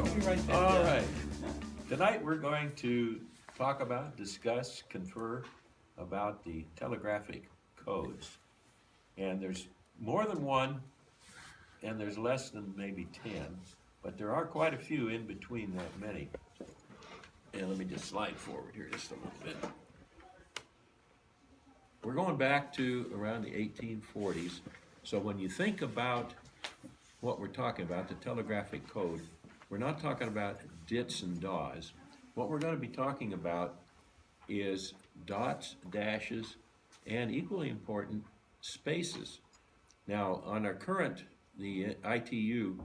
All right. Tonight we're going to discuss, confer about the telegraphic codes. And there's more than one, and there's less than maybe 10, but there are quite a few in between that many. And let me just slide forward here just a little bit. We're going back to around the 1840s. So when you think about what we're talking about, the telegraphic code, we're not talking about dits and daws. What we're going to be talking about is dots, dashes, and equally important, spaces. Now, on our current, the ITU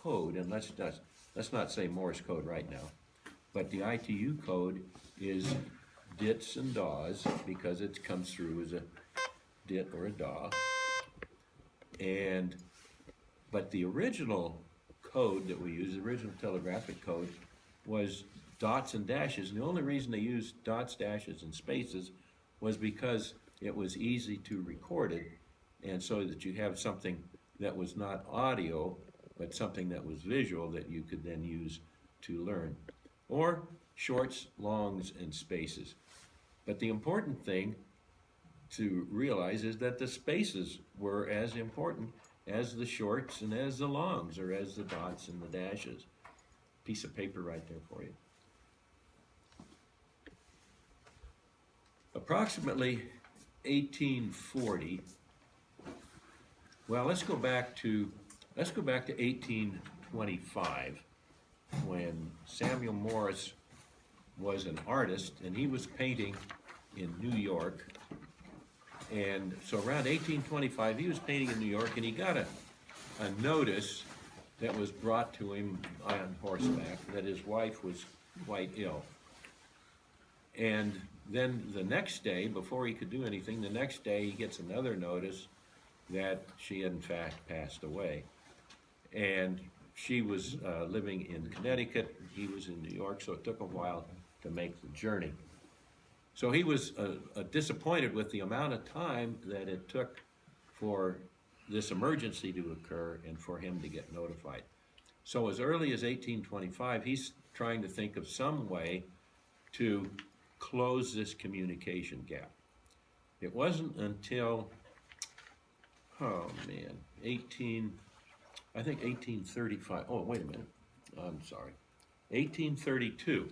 code, and let's not say Morse code right now, but the ITU code is dits and daws because it comes through as a dit or a daw. But the original code that we use, the original telegraphic code, was dots and dashes. And the only reason they used dots, dashes, and spaces was because it was easy to record it, and so that you have something that was not audio, but something that was visual that you could then use to learn. Or shorts, longs, and spaces. But the important thing to realize is that the spaces were as important as the shorts and as the longs, or as the dots and the dashes. Piece of paper right there for you. Approximately 1840. Well, let's go back to 1825, when Samuel Morse was an artist and he was painting in New York. And so around 1825, he was painting in New York, and he got a notice that was brought to him on horseback that his wife was quite ill. And then the next day, before he could do anything, the next day he gets another notice that she had in fact passed away. And she was living in Connecticut, he was in New York, so it took a while to make the journey. So he was disappointed with the amount of time that it took for this emergency to occur and for him to get notified. So as early as 1825, he's trying to think of some way to close this communication gap. It wasn't until, 1835, oh, wait a minute, I'm sorry, 1832,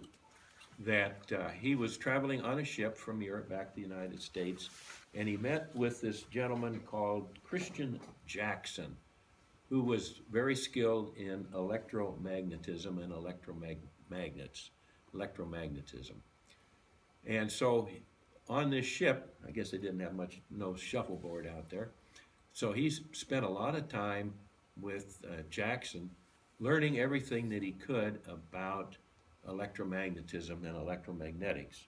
that he was traveling on a ship from Europe back to the United States, and he met with this gentleman called Christian Jackson, who was very skilled in electromagnetism and electromagnetism. And so on this ship, I guess they didn't have no shuffleboard out there, so he spent a lot of time with Jackson, learning everything that he could about electromagnetism and electromagnetics.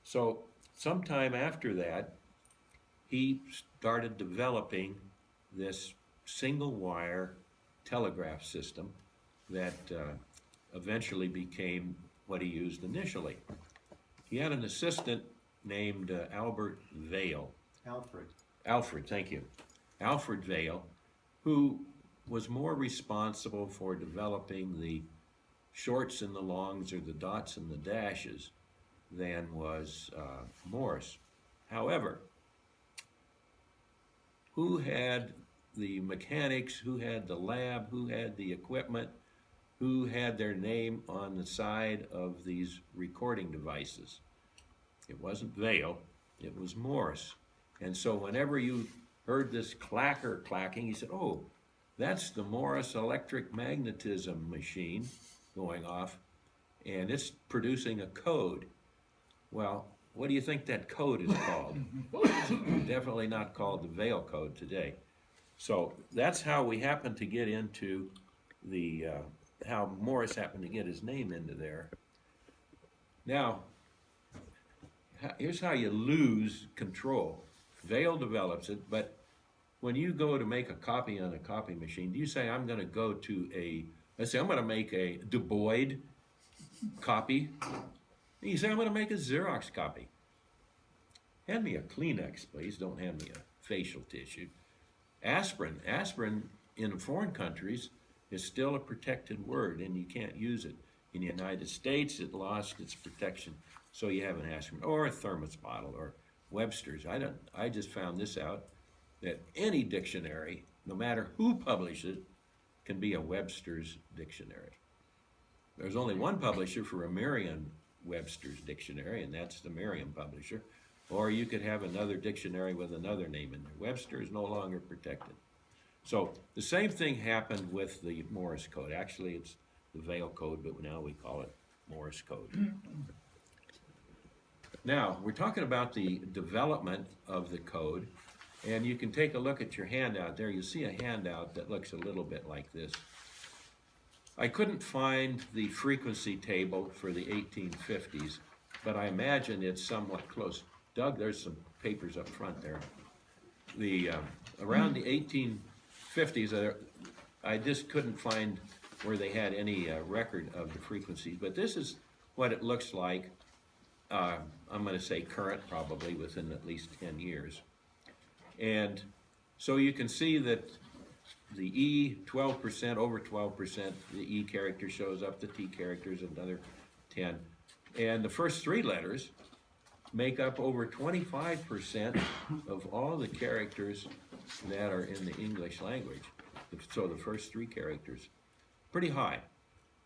So sometime after that, he started developing this single wire telegraph system that eventually became what he used initially. He had an assistant named Alfred, thank you. Alfred Vail, who was more responsible for developing the shorts and the longs, or the dots and the dashes, than was Morse. However, who had the mechanics, who had the lab, who had the equipment, who had their name on the side of these recording devices? It wasn't Vail, it was Morse. And so whenever you heard this clacker clacking, he said, oh, that's the Morse electric magnetism machine going off, and it's producing a code. Well, what do you think that code is called? It's definitely not called the Vail code today. So that's how we happen to get into the, how Morse happened to get his name into there. Now, here's how you lose control. Vail develops it, but when you go to make a copy on a copy machine, do you say, I'm going to go to let's say I'm going to make a Du Bois copy? And you say, I'm going to make a Xerox copy. Hand me a Kleenex, please. Don't hand me a facial tissue. Aspirin in foreign countries is still a protected word, and you can't use it. In the United States, it lost its protection, so you have an aspirin or a thermos bottle or Webster's. I just found this out, that any dictionary, no matter who publishes it, can be a Webster's dictionary. There's only one publisher for a Merriam-Webster's dictionary, and that's the Merriam publisher. Or you could have another dictionary with another name in there. Webster is no longer protected. So the same thing happened with the Morse code. Actually, it's the Vail code, but now we call it Morse code. Now, we're talking about the development of the code, and you can take a look at your handout there. You see a handout that looks a little bit like this. I couldn't find the frequency table for the 1850s, but I imagine it's somewhat close. Doug, there's some papers up front there. Around the 1850s, I just couldn't find where they had any record of the frequencies, but this is what it looks like. I'm going to say current, probably within at least 10 years. And so you can see that the E, 12%, over 12%, the E character shows up, the T character is another 10. And the first three letters make up over 25% of all the characters that are in the English language. So the first three characters, pretty high.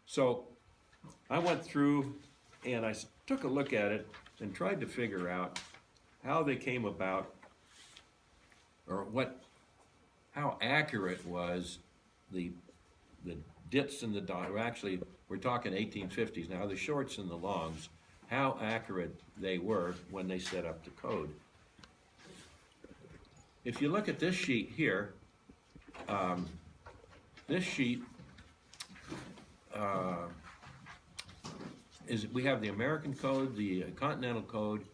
So I went through and I took a look at it and tried to figure out how they came about, or how accurate was the dits and the dots. Actually, we're talking 1850s now, the shorts and the longs, how accurate they were when they set up the code. If you look at this sheet here, this sheet we have the American code, the Continental code,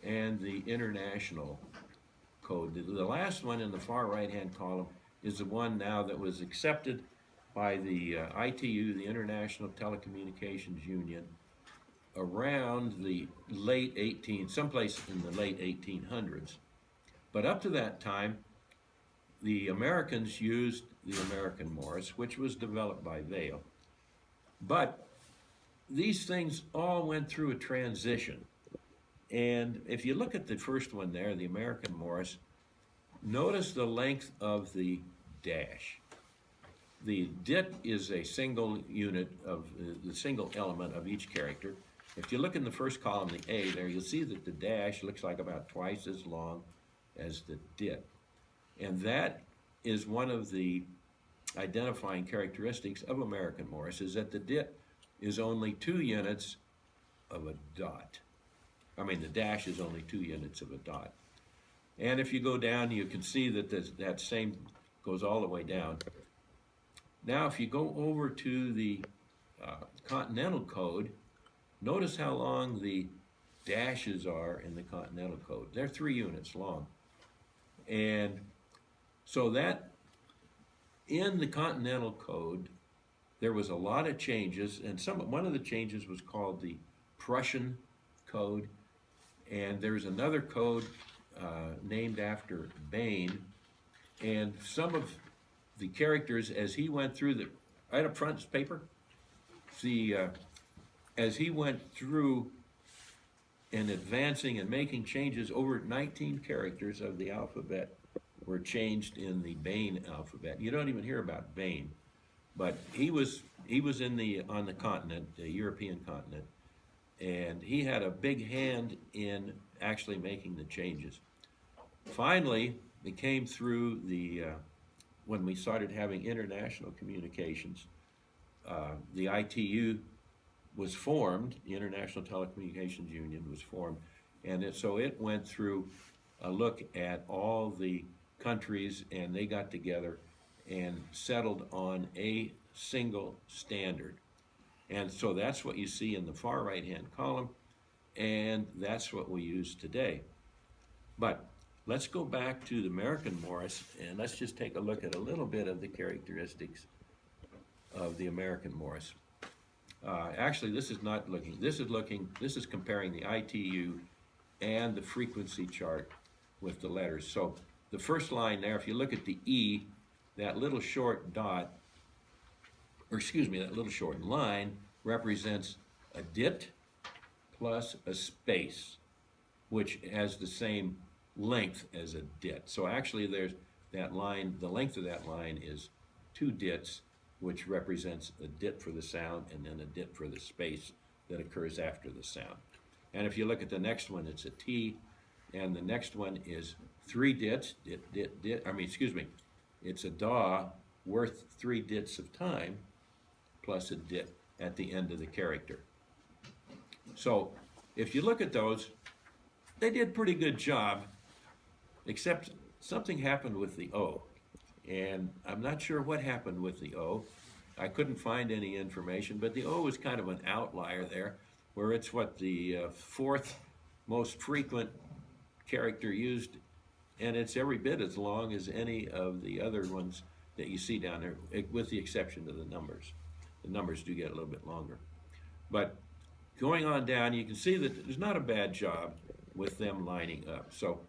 and the International code. The last one in the far right-hand column is the one now that was accepted by the ITU, the International Telecommunications Union, around the someplace in the late 1800s. But up to that time, the Americans used the American Morse, which was developed by Vail. But these things all went through a transition. And if you look at the first one there, the American Morse, notice the length of the dash. The dit is a single unit of the single element of each character. If you look in the first column, the A there, you'll see that the dash looks like about twice as long as the dit. And that is one of the identifying characteristics of American Morse, is that the dit is only 2 units of a dot. I mean, the dash is only 2 units of a dot. And if you go down, you can see that that same goes all the way down. Now, if you go over to the Continental code, notice how long the dashes are in the Continental code. They're 3 units long. And so that in the Continental code, there was a lot of changes, and one of the changes was called the Prussian code, and there's another code named after Bain, and some of the characters, as he went through right up front is paper, as he went through and advancing and making changes, over 19 characters of the alphabet were changed in the Bain alphabet. You don't even hear about Bain, but he was on the continent, the European continent, and he had a big hand in actually making the changes. Finally, it came through when we started having international communications, the ITU was formed, the International Telecommunications Union was formed, and so it went through a look at all the countries, and they got together and settled on a single standard. And so that's what you see in the far right-hand column, and that's what we use today. But let's go back to the American Morse, and let's just take a look at a little bit of the characteristics of the American Morse. Actually, this is comparing the ITU and the frequency chart with the letters. So the first line there, if you look at the E, that little short dot or excuse me, that little short line represents a dit plus a space, which has the same length as a dit. So actually there's that line, the length of that line is 2 dits, which represents a dit for the sound and then a dit for the space that occurs after the sound. And if you look at the next one, it's a T, and the next one is 3 dits, dit, dit, dit, it's a DAW worth 3 dits of time plus a dit at the end of the character. So if you look at those, they did a pretty good job, except something happened with the O. And I'm not sure what happened with the O. I couldn't find any information, but the O is kind of an outlier there, where it's what the 4th most frequent character used, and it's every bit as long as any of the other ones that you see down there, with the exception of the numbers. The numbers do get a little bit longer. But going on down, you can see that there's not a bad job with them lining up. So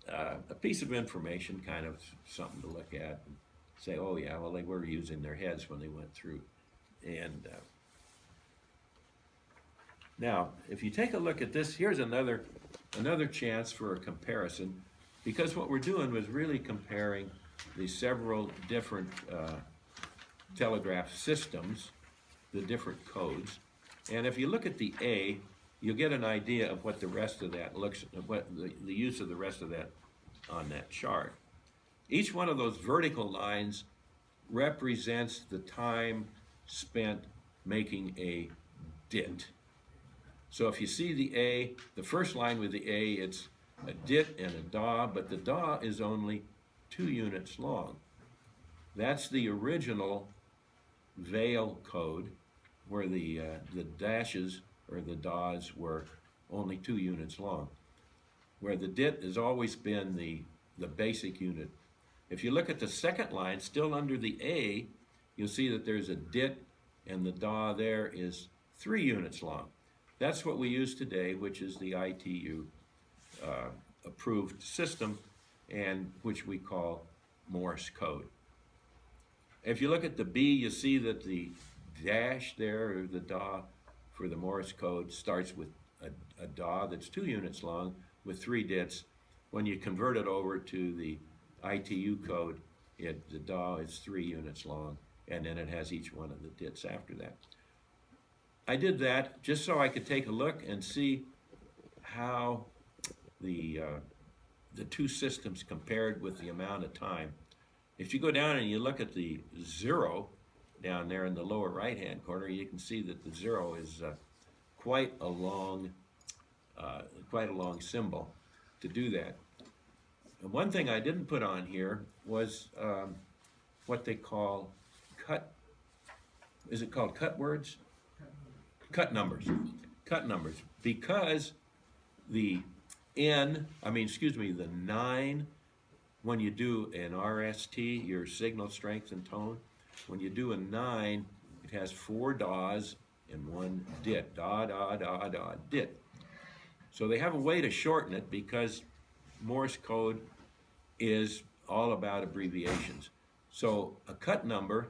a piece of information, kind of something to look at and say, oh yeah, well they were using their heads when they went through. And now, if you take a look at this, here's another chance for a comparison, because what we're doing was really comparing the several different telegraph systems, the different codes. And if you look at the A, you'll get an idea of what the rest of that looks, what the use of the rest of that on that chart. Each one of those vertical lines represents the time spent making a dit. So if you see the A, the first line with the A, it's a dit and a DAW, but the DAW is only 2 units long. That's the original veil code, where the dashes or the DAWs were only 2 units long, where the dit has always been the basic unit. If you look at the second line, still under the A, you'll see that there's a dit and the DAW there is 3 units long. That's what we use today, which is the ITU approved system, and which we call Morse code. If you look at the B, you see that the dash there, or the DAW for the Morse code, starts with a DAW that's 2 units long with 3 dits. When you convert it over to the ITU code, the DAW is 3 units long, and then it has each one of the dits after that. I did that just so I could take a look and see how the 2 systems compared with the amount of time. If you go down and you look at the 0 down there in the lower right-hand corner, you can see that the 0 is quite a long symbol to do that. And one thing I didn't put on here was what they call cut. Is it called cut words? Cut numbers. Cut numbers. Because the the 9, when you do an RST, your signal strength and tone, when you do a 9, it has 4 DAWs and 1 dit. Da, da, da, da, dit. So they have a way to shorten it, because Morse code is all about abbreviations. So a cut number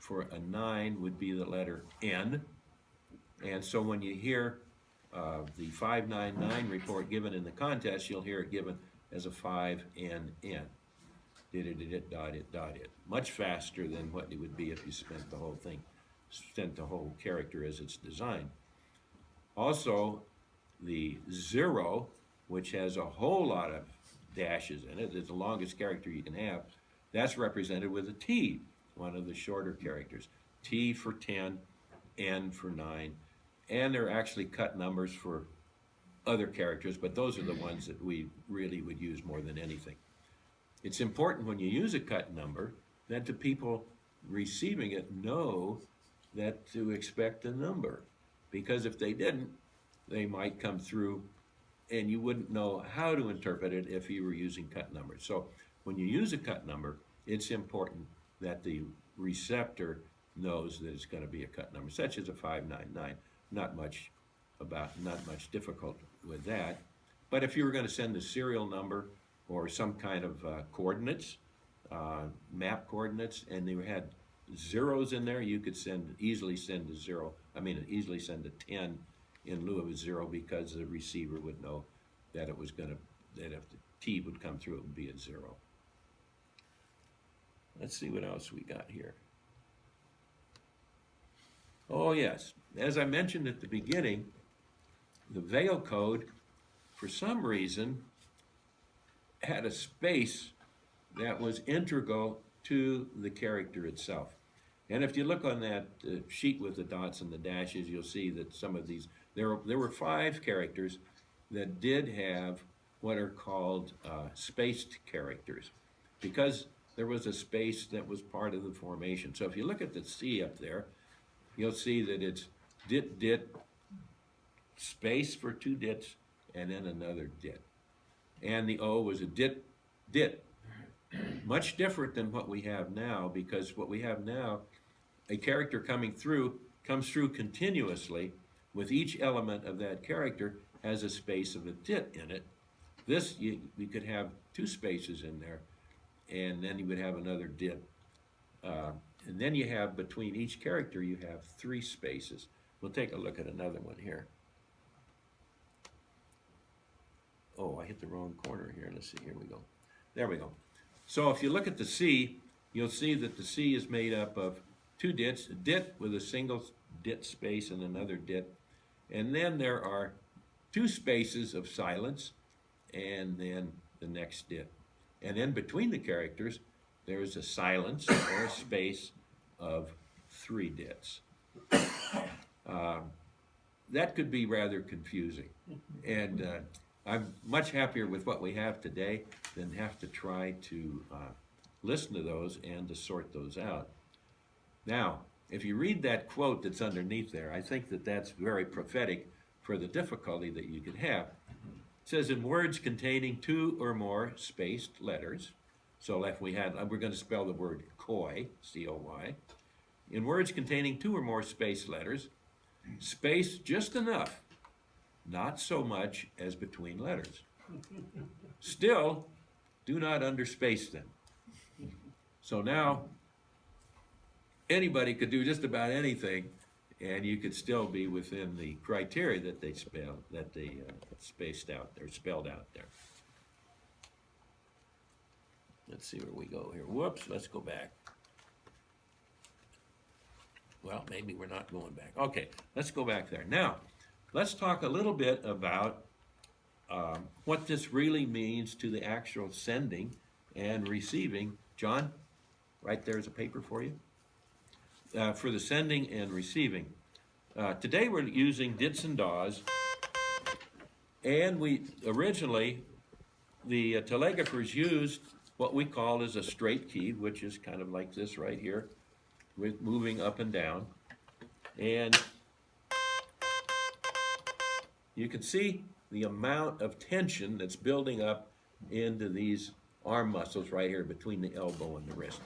for a 9 would be the letter N. And so when you hear the 599 report given in the contest, you'll hear it given as a 5NN. Did dot it, dot it. Much faster than what it would be if you spent the whole character as it's designed. Also, the 0, which has a whole lot of dashes in it, is the longest character you can have, that's represented with a T, one of the shorter characters. T for 10, N for 9, and they're actually cut numbers for other characters, but those are the ones that we really would use more than anything. It's important when you use a cut number that the people receiving it know that to expect a number, because if they didn't, they might come through and you wouldn't know how to interpret it if you were using cut numbers. So when you use a cut number, it's important that the receptor knows that it's going to be a cut number, such as a 599. Not much difficult with that. But if you were going to send a serial number or some kind of coordinates, map coordinates, and they had zeros in there, you could easily send a zero. I mean, easily send a 10 in lieu of a zero, because the receiver would know that it was going to, that if the T would come through, it would be a zero. Let's see what else we got here. Oh yes, as I mentioned at the beginning, the veil code, for some reason, had a space that was integral to the character itself. And if you look on that sheet with the dots and the dashes, you'll see that some of these, there were 5 characters that did have what are called spaced characters, because there was a space that was part of the formation. So if you look at the C up there, you'll see that it's dit, dit, space for 2 dits, and then another dit. And the O was a dit, dit. Much different than what we have now, because what we have now, a character comes through continuously, with each element of that character has a space of a dit in it. This, you could have 2 spaces in there, and then you would have another dit. And then you have, between each character, you have 3 spaces. We'll take a look at another one here. Oh, I hit the wrong corner here. Let's see, here we go. There we go. So if you look at the C, you'll see that the C is made up of 2 dits, a dit with a single dit space and another dit. And then there are 2 spaces of silence, and then the next dit. And then between the characters, there is a silence or a space of 3 dits. That could be rather confusing. And I'm much happier with what we have today than have to try to listen to those and to sort those out. Now, if you read that quote that's underneath there, I think that that's very prophetic for the difficulty that you could have. It says, in words containing 2 or more spaced letters, so if we had, we're going to spell the word coy, C-O-Y. In words containing 2 or more spaced letters, space just enough, not so much as between letters. Still, do not underspace them. So now, anybody could do just about anything, and you could still be within the criteria that they spaced out there, spelled out there. Let's see where we go here. Whoops, let's go back. Well, maybe we're not going back. Okay, let's go back there. Now, let's talk a little bit about what this really means to the actual sending and receiving. John, right there's a paper for you. For the sending and receiving. Today we're using dits and dahs, and originally the telegraphers used what we call as a straight key, which is kind of like this right here, with moving up and down. And you can see the amount of tension that's building up into these arm muscles right here between the elbow and the wrist.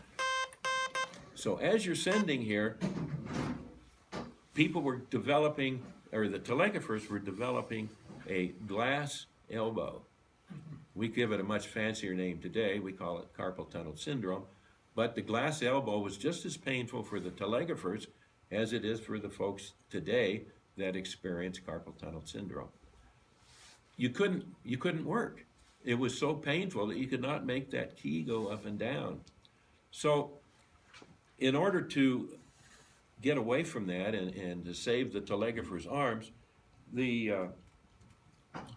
So as you're sending here, people were developing, or the telegraphers were developing a glass elbow. We give it a much fancier name today. We call it carpal tunnel syndrome. But the glass elbow was just as painful for the telegraphers as it is for the folks today that experience carpal tunnel syndrome. You couldn't work. It was so painful that you could not make that key go up and down. So in order to get away from that and to save the telegrapher's arms, the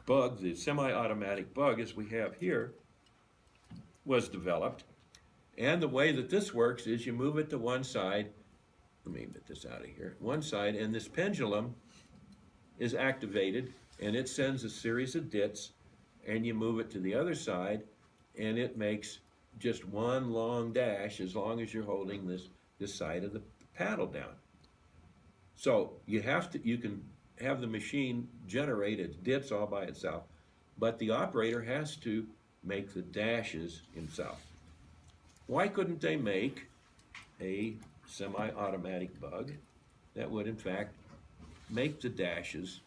bug, the semi-automatic bug as we have here, was developed. And the way that this works is you move it to one side. Let me get this out of here. One side, and this pendulum is activated, and it sends a series of dits, and you move it to the other side, and it makes just one long dash as long as you're holding this side of the paddle down. So you can have the machine generate its dits all by itself, but the operator has to make the dashes himself. Why couldn't they make a semi-automatic bug that would in fact make the dashes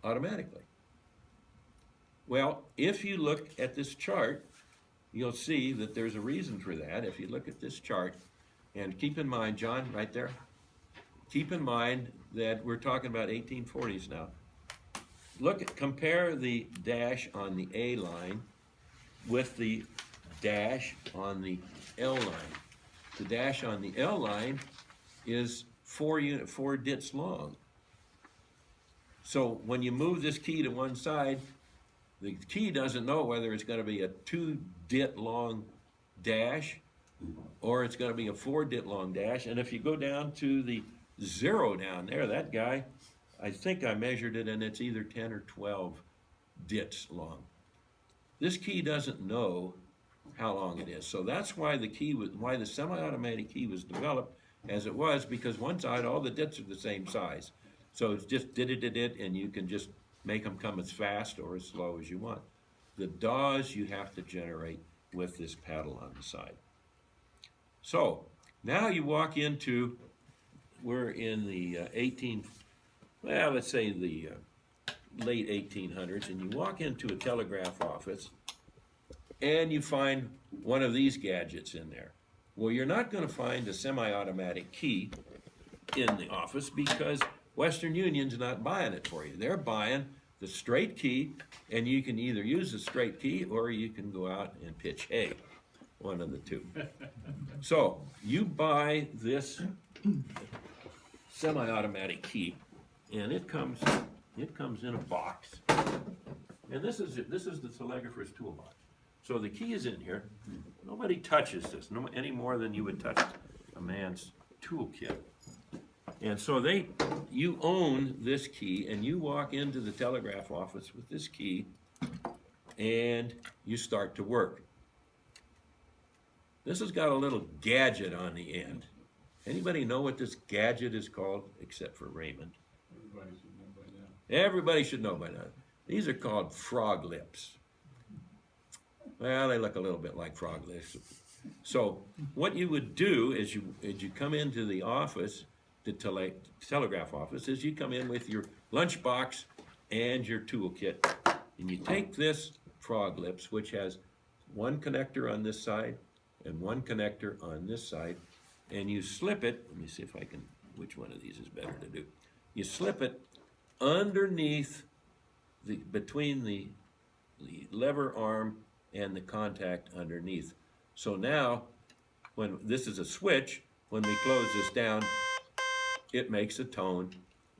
automatically? Well, if you look at this chart, you'll see that there's a reason for that. If you look at this chart, And keep in mind, John, right there, keep in mind that we're talking about 1840s now. Compare the dash on the A line with the dash on the L line. The dash on the L line is 4 dits long. So when you move this key to one side, the key doesn't know whether it's going to be a 2-dit long dash or it's going to be a 4-dit long dash. And if you go down to the 0 down there, that guy, I think I measured it, and it's either 10 or 12 dits long. This key doesn't know how long it is. So that's why why the semi-automatic key was developed as it was, because one side all the dits are the same size. So it's just dit, and you can just make them come as fast or as slow as you want. The DAWs you have to generate with this paddle on the side. So now you walk into, we're in the let's say the late 1800s, and you walk into a telegraph office and you find one of these gadgets in there. Well, you're not going to find a semi-automatic key in the office because Western Union's not buying it for you. They're buying the straight key, and you can either use the straight key or you can go out and pitch hay, one of the two. So you buy this semi-automatic key, and it comes in a box, and this is the telegrapher's toolbox. So the key is in here. Nobody touches this any more than you would touch a man's toolkit. And so you own this key, and you walk into the telegraph office with this key, and you start to work. This has got a little gadget on the end. Anybody know what this gadget is called, except for Raymond? Everybody should know by now. Everybody should know by now. These are called frog lips. Well, they look a little bit like frog lips. So what you would do is you come into the office, the telegraph office, is you come in with your lunchbox and your toolkit, and you take this frog lips, which has one connector on this side and one connector on this side, and you slip it. Let me see if I can, which one of these is better to do. You slip it underneath between the lever arm and the contact underneath. So now, when this is a switch, when we close this down, it makes a tone,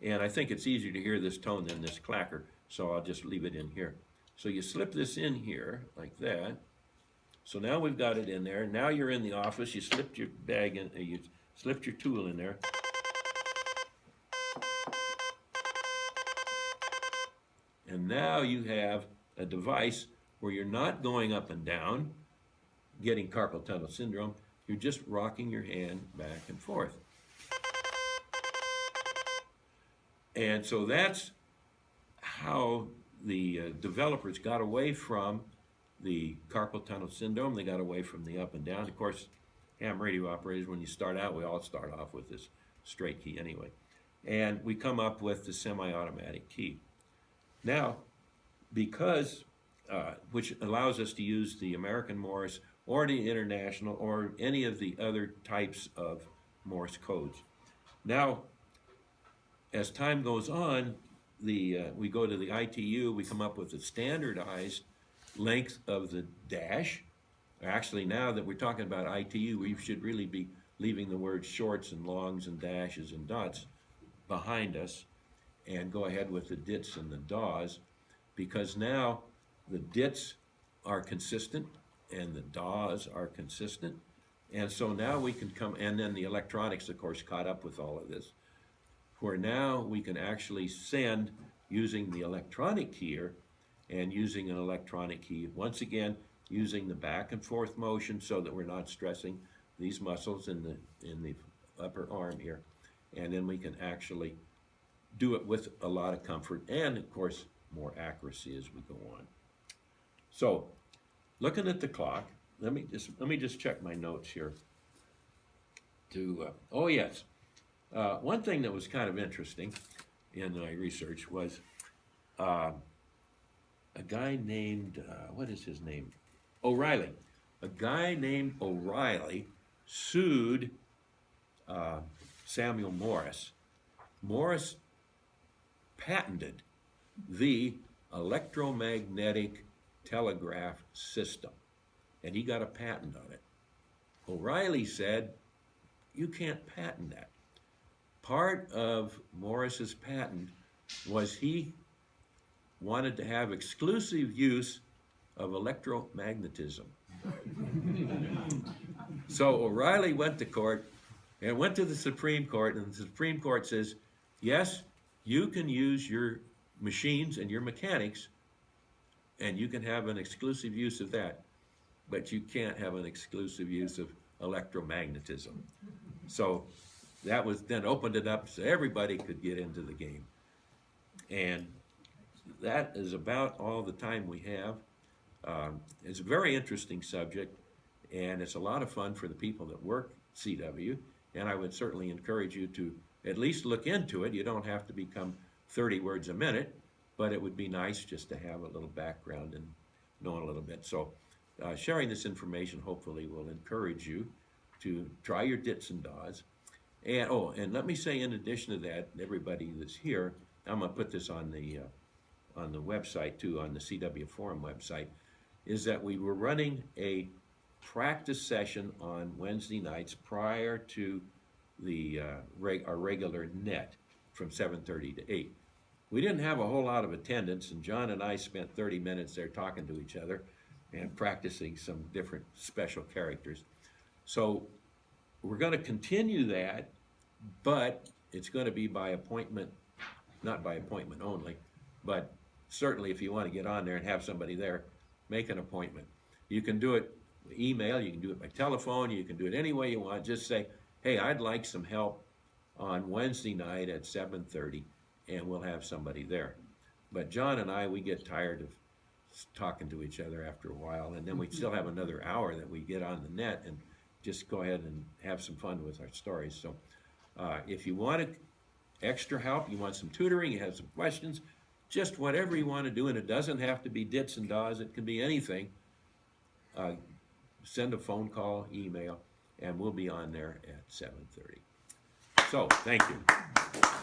and I think it's easier to hear this tone than this clacker, so I'll just leave it in here. So you slip this in here like that. So now we've got it in there. Now you're in the office. You slipped your bag in. You slipped your tool in there. And now you have a device where you're not going up and down, getting carpal tunnel syndrome. You're just rocking your hand back and forth. And so that's how the developers got away from the carpal tunnel syndrome. They got away from the up and down. Of course, ham radio operators, when you start out, we all start off with this straight key anyway. And we come up with the semi-automatic key. Now, because, which allows us to use the American Morse or the International or any of the other types of Morse codes. Now, as time goes on, we go to the ITU, we come up with a standardized length of the dash. Actually, now that we're talking about ITU, we should really be leaving the words shorts and longs and dashes and dots behind us and go ahead with the dits and the DAWs, because now the dits are consistent and the DAWs are consistent. And so now we can come, and then the electronics, of course, caught up with all of this, where now we can actually send using the electronic keyer and using an electronic key, once again, using the back and forth motion so that we're not stressing these muscles in the upper arm here. And then we can actually do it with a lot of comfort and, of course, more accuracy as we go on. So, looking at the clock, let me just check my notes here. Oh yes, one thing that was kind of interesting in my research was a guy named what is his name? O'Reilly. A guy named O'Reilly sued Samuel Morse. Morse patented the electromagnetic telegraph system, and he got a patent on it. O'Reilly said, you can't patent that. Part of Morse's patent was he wanted to have exclusive use of electromagnetism. So O'Reilly went to court and went to the Supreme Court, and the Supreme Court says, yes, you can use your machines and your mechanics, and you can have an exclusive use of that, but you can't have an exclusive use of electromagnetism. So that was then opened it up so everybody could get into the game. And that is about all the time we have. It's a very interesting subject, and it's a lot of fun for the people that work CW, and I would certainly encourage you to at least look into it. You don't have to become 30 words a minute, but it would be nice just to have a little background and know a little bit. So sharing this information hopefully will encourage you to try your dits and daws. And let me say, in addition to that, everybody that's here, I'm going to put this on the website too, on the CW Forum website, is that we were running a practice session on Wednesday nights prior to our regular net from 7:30 to 8. We didn't have a whole lot of attendance, and John and I spent 30 minutes there talking to each other and practicing some different special characters. So we're going to continue that, but it's going to be by appointment, not by appointment only, but certainly if you want to get on there and have somebody there, make an appointment. You can do it by email, you can do it by telephone, you can do it any way you want. Just say, hey, I'd like some help on Wednesday night at 7:30, and we'll have somebody there. But John and I, we get tired of talking to each other after a while, and then we still have another hour that we get on the net and just go ahead and have some fun with our stories. So if you want extra help, you want some tutoring, you have some questions, just whatever you want to do, and it doesn't have to be dits and daws, it can be anything. Send a phone call, email, and we'll be on there at 7:30. So, thank you.